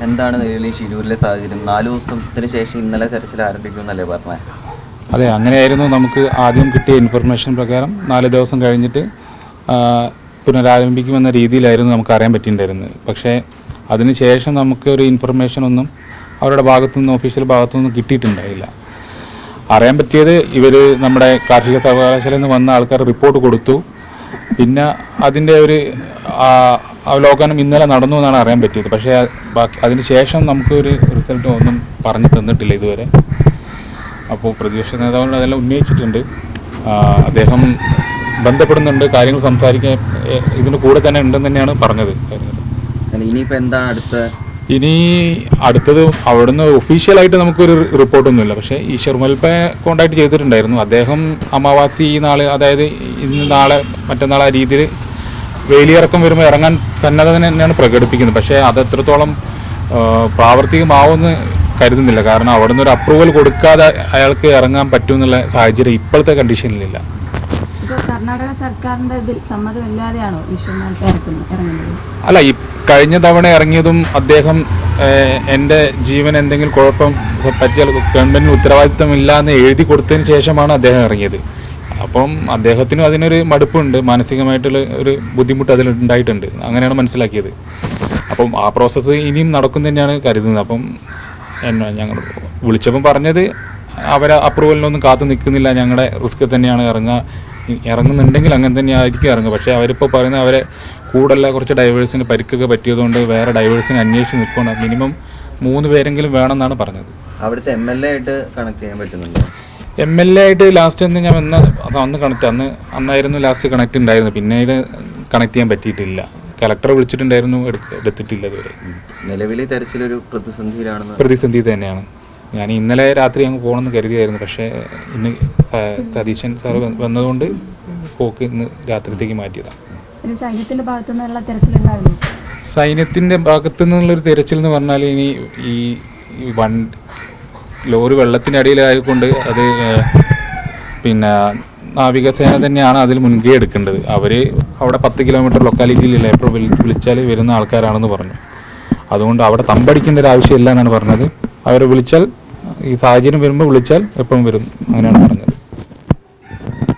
എന്താണ് നിലവിൽ ഷിരൂരിലെ സാഹചര്യം? 4 ദിവസത്തിന് ശേഷം ഇന്നലെ തെരച്ചിൽ ആരംഭിക്കുമെന്നല്ലേ പറഞ്ഞത്? അതെ, അങ്ങനെയായിരുന്നു. നമുക്ക് ആദ്യം കിട്ടിയ ഇൻഫർമേഷൻ പ്രകാരം 4 ദിവസം കഴിഞ്ഞിട്ട് പുനരാരംഭിക്കുമെന്ന രീതിയിലായിരുന്നു നമുക്ക് അറിയാൻ പറ്റിയിട്ടുണ്ടായിരുന്നത്. പക്ഷേ അതിനുശേഷം നമുക്ക് ഒരു ഇൻഫർമേഷനൊന്നും അവരുടെ ഭാഗത്തുനിന്ന്, ഒഫീഷ്യൽ ഭാഗത്തുനിന്നും കിട്ടിയിട്ടുണ്ടായില്ല. അറിയാൻ പറ്റിയത് നമ്മുടെ കാർഷിക സർവകലാശാലയിൽ നിന്ന് വന്ന ആൾക്കാർ റിപ്പോർട്ട് കൊടുത്തു. പിന്നെ അതിൻ്റെ ഒരു അവലോകനം ഇന്നലെ നടന്നു എന്നാണ് അറിയാൻ പറ്റിയത്. പക്ഷേ അതിന് ശേഷം നമുക്കൊരു റിസൾട്ട് ഒന്നും പറഞ്ഞു തന്നിട്ടില്ല ഇതുവരെ. അപ്പോൾ പ്രതിപക്ഷ നേതാവിന് അതെല്ലാം ഉന്നയിച്ചിട്ടുണ്ട്. അദ്ദേഹം ബന്ധപ്പെടുന്നുണ്ട്, കാര്യങ്ങൾ സംസാരിക്കാൻ ഇതിന് കൂടെ തന്നെ ഉണ്ടെന്ന് തന്നെയാണ് പറഞ്ഞത്. ഇനിയിപ്പോൾ എന്താണ് ഇനി അടുത്തത് അവിടുന്ന് ഒഫീഷ്യലായിട്ട് നമുക്കൊരു റിപ്പോർട്ടൊന്നുമില്ല. പക്ഷേ ഈ ഷെർമൽപ്പയെ കോൺടാക്ട് ചെയ്തിട്ടുണ്ടായിരുന്നു. അദ്ദേഹം അമാവാസി നാളെ, അതായത് ഇന്ന് നാളെ മറ്റന്നാൾ ആ രീതിയിൽ വേലിയിറക്കം വരുമ്പോൾ ഇറങ്ങാൻ സന്നദ്ധ തന്നെയാണ് പ്രകടിപ്പിക്കുന്നത്. പക്ഷേ അത് എത്രത്തോളം പ്രാവർത്തികമാവുമെന്ന് കരുതുന്നില്ല. കാരണം അവിടുന്ന് ഒരു അപ്രൂവൽ കൊടുക്കാതെ അയാൾക്ക് ഇറങ്ങാൻ പറ്റുമെന്നുള്ള സാഹചര്യം ഇപ്പോഴത്തെ കണ്ടീഷനിലില്ല. കർണാടക സർക്കാരിന്റെ സമ്മതമില്ലാതെയാണോ ഇറങ്ങുന്നത്? അല്ല, ഈ കഴിഞ്ഞ തവണ ഇറങ്ങിയതും അദ്ദേഹം എൻ്റെ ജീവൻ എന്തെങ്കിലും കുഴപ്പം പറ്റിയാൽ ഗവൺമെൻറ്റിന് ഉത്തരവാദിത്തമില്ല എന്ന് എഴുതി കൊടുത്തതിന് ശേഷമാണ് അദ്ദേഹം ഇറങ്ങിയത്. അപ്പം അദ്ദേഹത്തിനും അതിനൊരു മടുപ്പുണ്ട്, മാനസികമായിട്ടുള്ള ഒരു ബുദ്ധിമുട്ട് അതിലുണ്ടായിട്ടുണ്ട്. അങ്ങനെയാണ് മനസ്സിലാക്കിയത്. അപ്പം ആ പ്രോസസ്സ് ഇനിയും നടക്കും തന്നെയാണ് കരുതുന്നത്. അപ്പം ഞങ്ങൾ വിളിച്ചപ്പം പറഞ്ഞത് അവരെ അപ്രൂവലിനൊന്നും കാത്തു നിൽക്കുന്നില്ല, ഞങ്ങളുടെ റിസ്ക് തന്നെയാണ് ഇറങ്ങുന്നുണ്ടെങ്കിൽ അങ്ങനെ തന്നെ ആയിരിക്കും ഇറങ്ങുക. പക്ഷേ അവരിപ്പോൾ പറയുന്നത് അവരെ കൂടുതലുള്ള കുറച്ച് ഡൈവേഴ്സിന് പരിക്കൊക്കെ പറ്റിയതുകൊണ്ട് വേറെ ഡൈവേഴ്സിനെ അന്വേഷിച്ച് നിൽക്കണം, മിനിമം 3 പേരെങ്കിലും വേണമെന്നാണ് പറഞ്ഞത്. അവിടുത്തെ MLA ആയിട്ട് കണക്ട് ചെയ്യാൻ പറ്റുന്നുണ്ടോ? MLA ആയിട്ട് ലാസ്റ്റ് ഞാൻ അന്ന് കണക്ട് അന്നായിരുന്നു ലാസ്റ്റ് കണക്ട് ഉണ്ടായിരുന്നു. പിന്നീട് കണക്ട് ചെയ്യാൻ പറ്റിയിട്ടില്ല. കളക്ടറെ വിളിച്ചിട്ടുണ്ടായിരുന്നു, എടുത്തിട്ടില്ല ഇതുവരെ. നിലവിലെ തെരച്ചിലൊരു പ്രതിസന്ധി തന്നെയാണ്. ഞാൻ ഇന്നലെ രാത്രി അങ്ങ് പോകണമെന്ന് കരുതിയായിരുന്നു. പക്ഷേ ഇന്ന് സതീശൻ സാർ വന്നതുകൊണ്ട് പോക്ക് ഇന്ന് രാത്രിത്തേക്ക് മാറ്റിയതാണ്. സൈന്യത്തിൻ്റെ ഭാഗത്തു നിന്നുള്ളൊരു തിരച്ചിൽ എന്ന് പറഞ്ഞാൽ ഇനി ഈ ലോറി വെള്ളത്തിൻ്റെ അടിയിലായതുകൊണ്ട് അത് പിന്നെ നാവികസേന തന്നെയാണ് അതിൽ മുൻകൈ എടുക്കേണ്ടത്. അവർ അവിടെ 10 കിലോമീറ്റർ ലൊക്കാലിറ്റിയിലില്ല, എപ്പോൾ വിളിച്ചാൽ വരുന്ന ആൾക്കാരാണെന്ന് പറഞ്ഞു. അതുകൊണ്ട് അവിടെ തമ്പടിക്കേണ്ട ഒരു ആവശ്യമില്ല എന്നാണ് പറഞ്ഞത്. അവരെ വിളിച്ചാൽ, ഈ സാഹചര്യം വരുമ്പോൾ വിളിച്ചാൽ എപ്പോഴും വരും, അങ്ങനെയാണ് പറഞ്ഞത്.